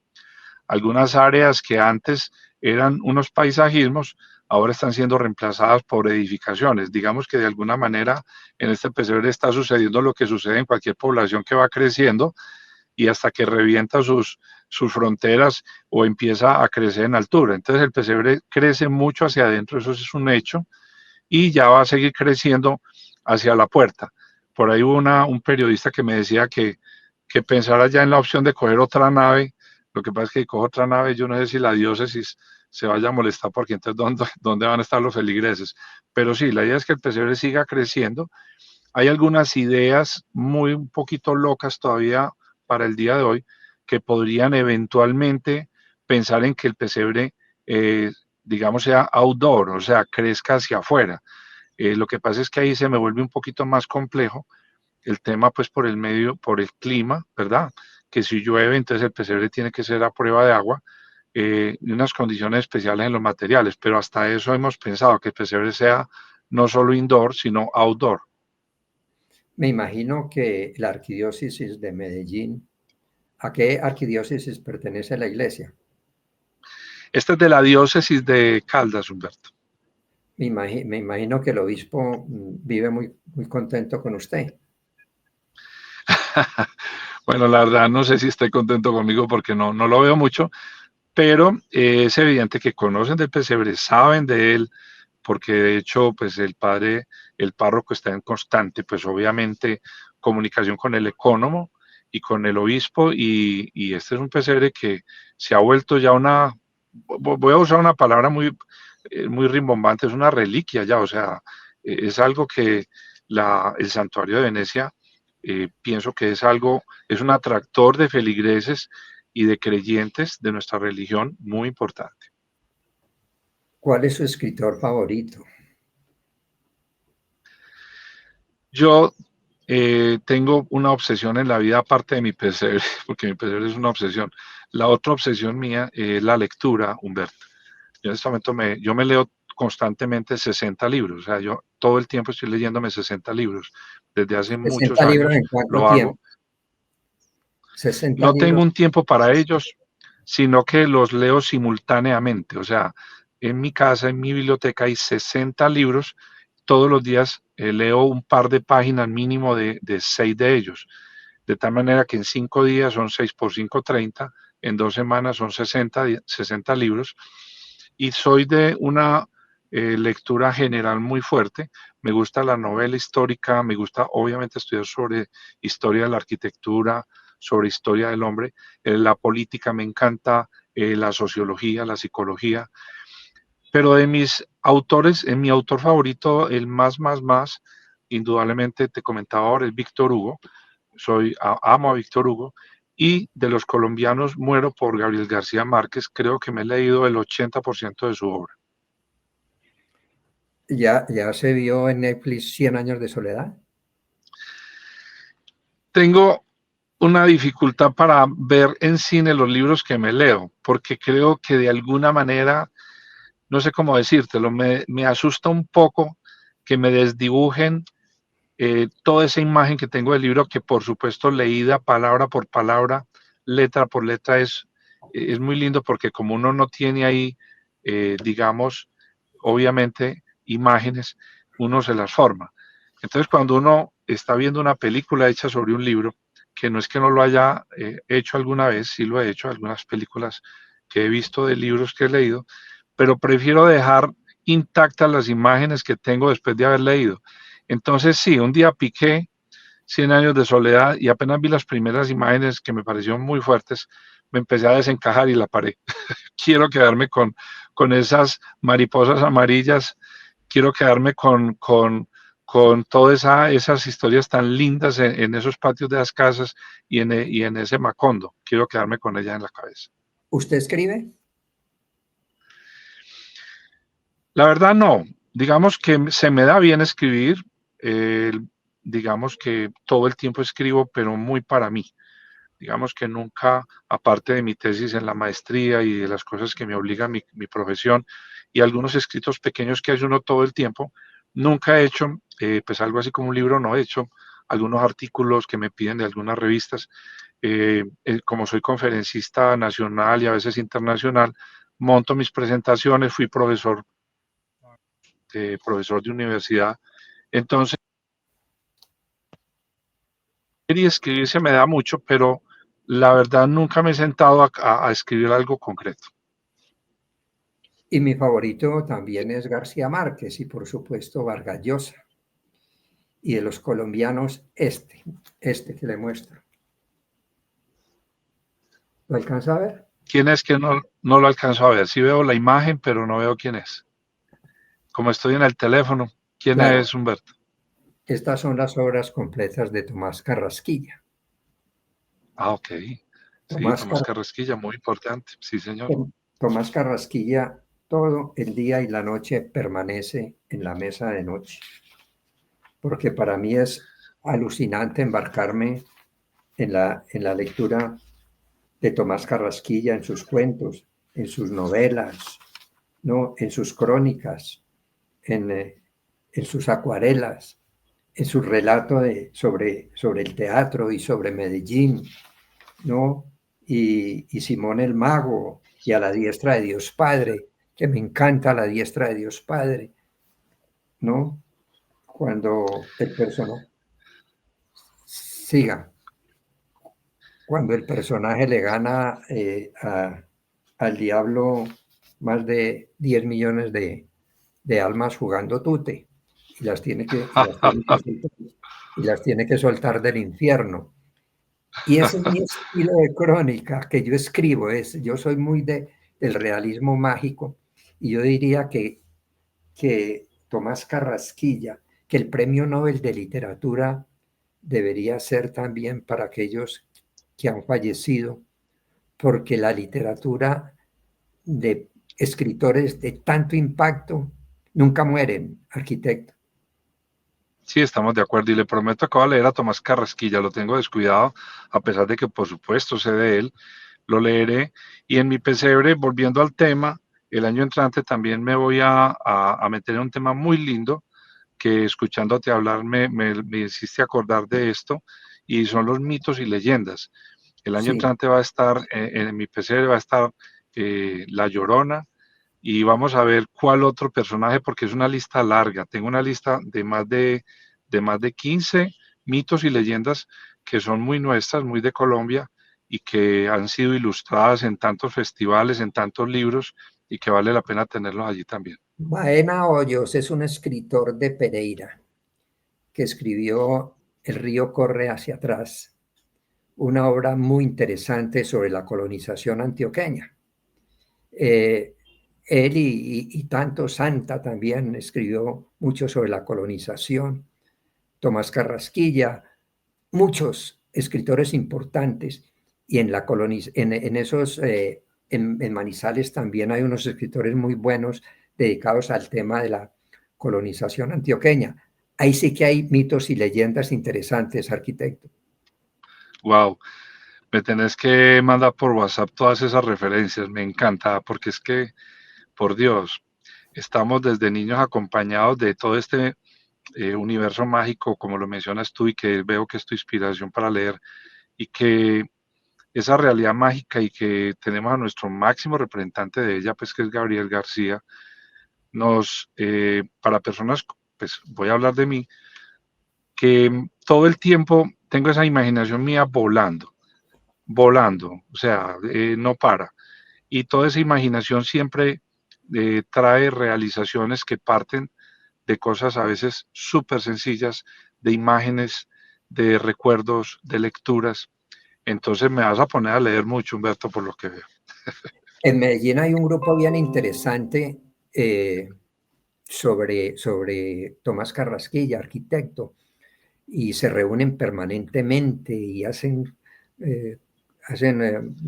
Algunas áreas que antes eran unos paisajismos, ahora están siendo reemplazadas por edificaciones. Digamos que de alguna manera en este pesebre está sucediendo lo que sucede en cualquier población que va creciendo y hasta que revienta sus fronteras o empieza a crecer en altura. Entonces el pesebre crece mucho hacia adentro, eso es un hecho, y ya va a seguir creciendo hacia la puerta. Por ahí hubo un periodista que me decía que pensara ya en la opción de coger otra nave. Lo que pasa es que si cojo otra nave, yo no sé si la diócesis se vaya a molestar porque entonces ¿dónde van a estar los feligreses? Pero sí, la idea es que el pesebre siga creciendo. Hay algunas ideas muy un poquito locas todavía para el día de hoy que podrían eventualmente pensar en que el pesebre, digamos, sea outdoor, o sea, crezca hacia afuera. Lo que pasa es que ahí se me vuelve un poquito más complejo el tema, pues por el medio, por el clima, ¿verdad? Que si llueve, entonces el pesebre tiene que ser a prueba de agua y unas condiciones especiales en los materiales, pero hasta eso hemos pensado que el pesebre sea no solo indoor, sino outdoor. Me imagino que la arquidiócesis de Medellín, ¿a qué arquidiócesis pertenece la iglesia? Este es de la diócesis de Caldas, Humberto. Me imagino que el obispo vive muy contento con usted. Bueno, la verdad no sé si estoy contento conmigo porque no lo veo mucho, pero es evidente que conocen del pesebre, saben de él, porque de hecho, pues el párroco está en constante, pues obviamente, comunicación con el ecónomo y con el obispo, y este es un pesebre que se ha vuelto ya voy a usar una palabra muy rimbombante, es una reliquia ya, o sea, es algo que el santuario de Venecia, pienso que es un atractor de feligreses y de creyentes de nuestra religión muy importante. ¿Cuál es su escritor favorito? Yo tengo una obsesión en la vida aparte de mi pesebre, porque mi pesebre es una obsesión. La otra obsesión mía es la lectura, Humberto. Yo en este momento yo me leo constantemente 60 libros, o sea, yo todo el tiempo estoy leyéndome 60 libros, desde hace muchos 60 libros años en cuánto lo hago. tiempo? 60 No tengo libros. un tiempo para ellos, sino que los leo simultáneamente, o sea, en mi casa, en mi biblioteca hay 60 libros, todos los días leo un par de páginas mínimo de 6 de ellos, de tal manera que en 5 días son 6 por 5, 30, en 2 semanas son 60 libros, y soy de una lectura general muy fuerte. Me gusta la novela histórica, me gusta obviamente estudiar sobre historia de la arquitectura, sobre historia del hombre, la política me encanta, la sociología, la psicología, pero de mis autores, en mi autor favorito, el más, indudablemente te comentaba ahora, es Víctor Hugo. Amo a Víctor Hugo, y de los colombianos muero por Gabriel García Márquez. Creo que me he leído el 80% de su obra. ¿Ya se vio en Netflix 100 años de soledad? Tengo una dificultad para ver en cine los libros que me leo, porque creo que de alguna manera, no sé cómo decírtelo, me asusta un poco que me desdibujen toda esa imagen que tengo del libro, que por supuesto leída palabra por palabra, letra por letra, es muy lindo, porque como uno no tiene ahí, digamos, obviamente imágenes, uno se las forma. Entonces, cuando uno está viendo una película hecha sobre un libro, que no es que no lo haya hecho alguna vez, sí lo he hecho, algunas películas que he visto de libros que he leído, pero prefiero dejar intactas las imágenes que tengo después de haber leído. Entonces, sí, un día piqué 100 años de soledad y apenas vi las primeras imágenes que me parecieron muy fuertes, me empecé a desencajar y la paré. Quiero quedarme con esas mariposas amarillas, quiero quedarme con todas esas historias tan lindas en esos patios de las casas y en ese Macondo. Quiero quedarme con ella en la cabeza. ¿Usted escribe? La verdad no, digamos que se me da bien escribir, eh, digamos que todo el tiempo escribo, pero muy para mí. Digamos que nunca, aparte de mi tesis en la maestría y de las cosas que me obliga mi profesión y algunos escritos pequeños que hace uno todo el tiempo, nunca he hecho, pues algo así como un libro, no he hecho algunos artículos que me piden de algunas revistas. Como soy conferencista nacional y a veces internacional, monto mis presentaciones, fui profesor de universidad. Entonces, y escribir se me da mucho, pero la verdad nunca me he sentado a escribir algo concreto. Y mi favorito también es García Márquez y por supuesto Vargas Llosa. Y de los colombianos, este que le muestro. ¿Lo alcanza a ver? ¿Quién es que no lo alcanzo a ver? Sí veo la imagen, pero no veo quién es. Como estoy en el teléfono, ¿quién Claro, es Humberto? estas son las obras completas de Tomás Carrasquilla. Ah, ok. Sí, Tomás, Tomás Car- Carrasquilla, muy importante. Sí, señor. Tomás Carrasquilla todo el día y la noche permanece en la mesa de noche, porque para mí es alucinante embarcarme en la lectura de Tomás Carrasquilla, en sus cuentos, en sus novelas, ¿no? En sus crónicas, en sus acuarelas, en su relato sobre el teatro y sobre Medellín, ¿no? Y Simón el Mago, y a la diestra de Dios Padre, que me encanta la diestra de Dios Padre, ¿no? Cuando el personaje, siga, cuando el personaje le gana al diablo más de 10 millones de almas jugando tute, y las tiene que, y las tiene que soltar, y las tiene que soltar del infierno. Y ese es mi estilo de crónica que yo escribo. Yo soy muy del realismo mágico, y yo diría que Tomás Carrasquilla, que el Premio Nobel de Literatura debería ser también para aquellos que han fallecido, porque la literatura de escritores de tanto impacto nunca mueren, arquitecto. Sí, estamos de acuerdo y le prometo que voy a leer a Tomás Carrasquilla, lo tengo descuidado, a pesar de que por supuesto sé de él, lo leeré. Y en mi pesebre, volviendo al tema, el año entrante también me voy a meter en un tema muy lindo que escuchándote hablar me hiciste acordar de esto y son los mitos y leyendas. El año Sí, entrante va a estar, en mi pesebre va a estar La Llorona y vamos a ver cuál otro personaje porque es una lista larga. Tengo una lista de más de 15 mitos y leyendas que son muy nuestras, muy de Colombia y que han sido ilustradas en tantos festivales, en tantos libros y que vale la pena tenerlos allí también. Baena Hoyos es un escritor de Pereira que escribió El río corre hacia atrás, una obra muy interesante sobre la colonización antioqueña. Eh, él y tanto Santa también escribió mucho sobre la colonización. Tomás Carrasquilla, muchos escritores importantes. Y en esos, en Manizales también hay unos escritores muy buenos dedicados al tema de la colonización antioqueña. Ahí sí que hay mitos y leyendas interesantes, arquitecto. Wow, me tenés que mandar por WhatsApp todas esas referencias, me encanta, porque es que, por Dios, estamos desde niños acompañados de todo este universo mágico, como lo mencionas tú, y que veo que es tu inspiración para leer, y que esa realidad mágica y que tenemos a nuestro máximo representante de ella, pues que es Gabriel García, para personas, pues voy a hablar de mí, que todo el tiempo tengo esa imaginación mía volando, o sea, no para. Y toda esa imaginación siempre trae realizaciones que parten de cosas a veces súper sencillas, de imágenes, de recuerdos, de lecturas. Entonces me vas a poner a leer mucho, Humberto, por lo que veo. En Medellín hay un grupo bien interesante sobre Tomás Carrasquilla, arquitecto, y se reúnen permanentemente y eh, hacen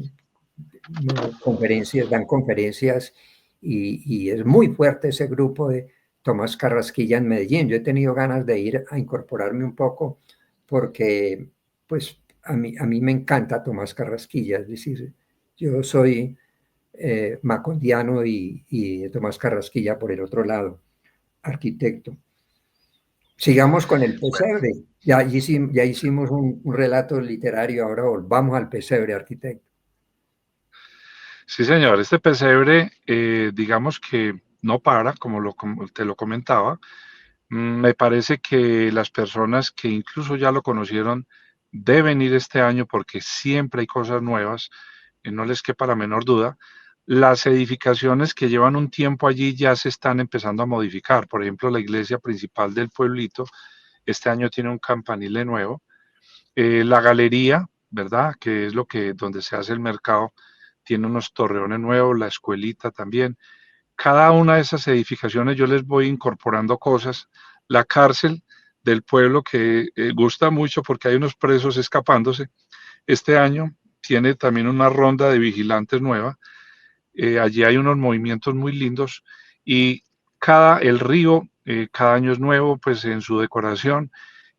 conferencias, dan conferencias y es muy fuerte ese grupo de Tomás Carrasquilla en Medellín. Yo he tenido ganas de ir a incorporarme un poco porque pues a mí me encanta Tomás Carrasquilla, es decir, yo soy macondiano y Tomás Carrasquilla por el otro lado, arquitecto. Sigamos con el pesebre. Ya hicimos un relato literario, ahora volvamos al pesebre, arquitecto. Sí, señor, este pesebre, digamos que no para, como te lo comentaba. Me parece que las personas que incluso ya lo conocieron deben ir este año porque siempre hay cosas nuevas, no les quepa la menor duda. Las edificaciones que llevan un tiempo allí ya se están empezando a modificar. Por ejemplo, la iglesia principal del pueblito este año tiene un campanil de nuevo. La galería, ¿verdad? Que es donde se hace el mercado, tiene unos torreones nuevos, la escuelita también. Cada una de esas edificaciones yo les voy incorporando cosas. La cárcel del pueblo que gusta mucho porque hay unos presos escapándose. Este año tiene también una ronda de vigilantes nueva. Allí hay unos movimientos muy lindos y el río cada año es nuevo pues en su decoración.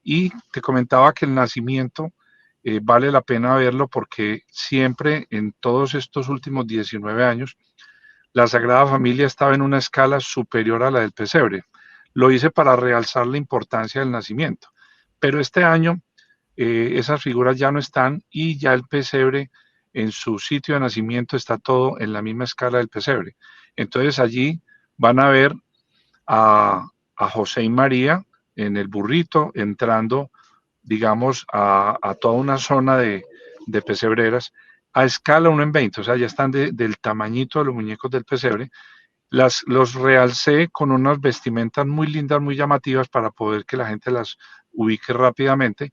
Y te comentaba que el nacimiento vale la pena verlo porque siempre en todos estos últimos 19 años la Sagrada Familia estaba en una escala superior a la del pesebre. Lo hice para realzar la importancia del nacimiento. Pero este año esas figuras ya no están y ya el pesebre en su sitio de nacimiento está todo en la misma escala del pesebre. Entonces allí van a ver a José y María en el burrito entrando, digamos, a toda una zona de pesebreras a escala 1 en 20, o sea, ya están del tamañito de los muñecos del pesebre. Los realcé con unas vestimentas muy lindas, muy llamativas para poder que la gente las ubique rápidamente.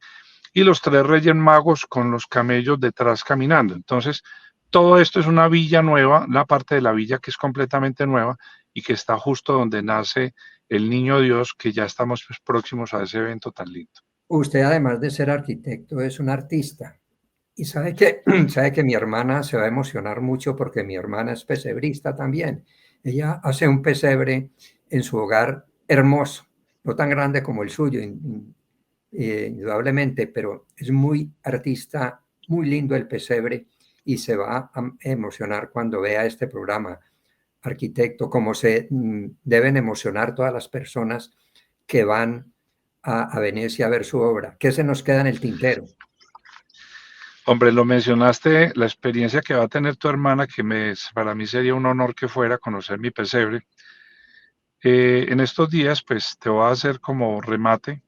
Y los 3 Reyes Magos con los camellos detrás caminando. Entonces, todo esto es una villa nueva, la parte de la villa que es completamente nueva y que está justo donde nace el Niño Dios, que ya estamos pues, próximos a ese evento tan lindo. Usted, además de ser arquitecto, es un artista. Y sabe que mi hermana se va a emocionar mucho porque mi hermana es pesebrista también. Ella hace un pesebre en su hogar hermoso, no tan grande como el suyo, indudablemente, pero es muy artista, muy lindo el pesebre y se va a emocionar cuando vea este programa, arquitecto, como se deben emocionar todas las personas que van a Venecia a ver su obra. ¿Qué se nos queda en el tintero? Hombre, lo mencionaste, la experiencia que va a tener tu hermana, para mí sería un honor que fuera a conocer mi pesebre. En estos días, pues te voy a hacer como remate,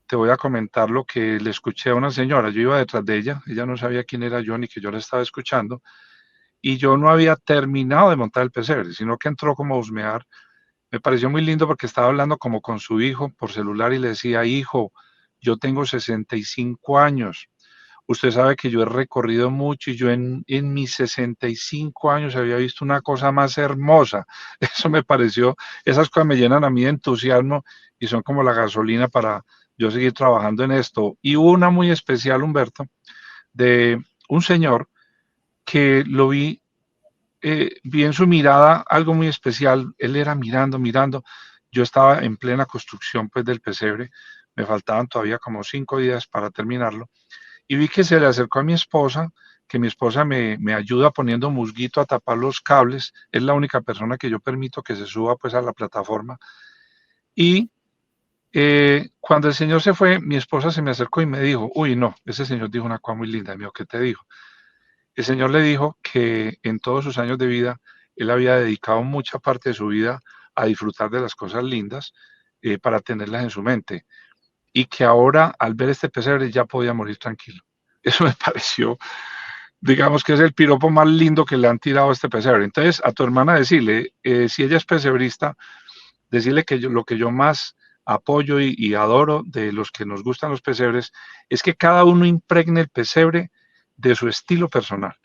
te voy a comentar lo que le escuché a una señora. Yo iba detrás de ella no sabía quién era yo ni que yo la estaba escuchando, y yo no había terminado de montar el pesebre, sino que entró como a husmear. Me pareció muy lindo porque estaba hablando como con su hijo por celular y le decía, hijo, yo tengo 65 años. Usted sabe que yo he recorrido mucho y yo en mis 65 años había visto una cosa más hermosa. Eso me pareció, esas cosas me llenan a mí de entusiasmo y son como la gasolina para yo seguir trabajando en esto. Y hubo una muy especial, Humberto, de un señor que lo vi en su mirada algo muy especial. Él era mirando, mirando. Yo estaba en plena construcción pues del pesebre. Me faltaban todavía como 5 días para terminarlo y vi que se le acercó a mi esposa, que mi esposa me ayuda poniendo musguito a tapar los cables, es la única persona que yo permito que se suba pues a la plataforma. Y cuando el señor se fue, mi esposa se me acercó y me dijo, uy, no, ese señor dijo una cosa muy linda, mío, ¿qué te dijo? El señor le dijo que en todos sus años de vida, él había dedicado mucha parte de su vida a disfrutar de las cosas lindas para tenerlas en su mente y que ahora al ver este pesebre ya podía morir tranquilo. Eso me pareció, digamos que es el piropo más lindo que le han tirado a este pesebre. Entonces, a tu hermana decirle, si ella es pesebrista, decirle que lo que yo más apoyo y adoro de los que nos gustan los pesebres es que cada uno impregne el pesebre de su estilo personal.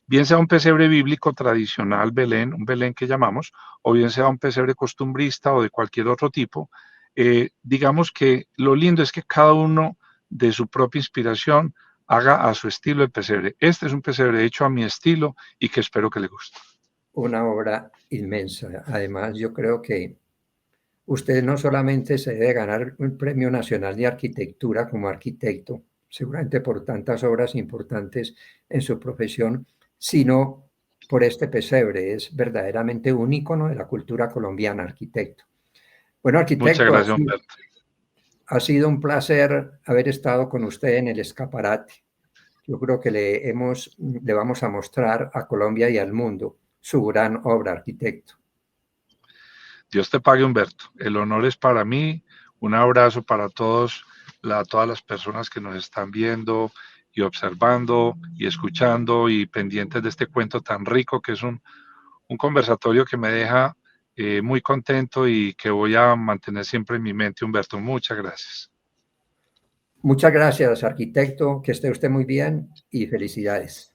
Bien sea un pesebre bíblico tradicional, Belén, un Belén que llamamos, o bien sea un pesebre costumbrista o de cualquier otro tipo, digamos que lo lindo es que cada uno de su propia inspiración haga a su estilo el pesebre. Este es un pesebre hecho a mi estilo y que espero que le guste. Una obra inmensa. Además, yo creo que usted no solamente se debe ganar un premio nacional de arquitectura como arquitecto, seguramente por tantas obras importantes en su profesión, sino por este pesebre. Es verdaderamente un ícono de la cultura colombiana, arquitecto. Bueno, Muchas arquitecto, gracias, Humberto. ha sido un placer haber estado con usted en el escaparate. Yo creo que le vamos a mostrar a Colombia y al mundo su gran obra, arquitecto. Dios te pague, Humberto. El honor es para mí. Un abrazo para todas las personas que nos están viendo y observando y escuchando y pendientes de este cuento tan rico que es un conversatorio que me deja muy contento y que voy a mantener siempre en mi mente, Humberto. Muchas gracias. Muchas gracias, arquitecto, que esté usted muy bien y felicidades.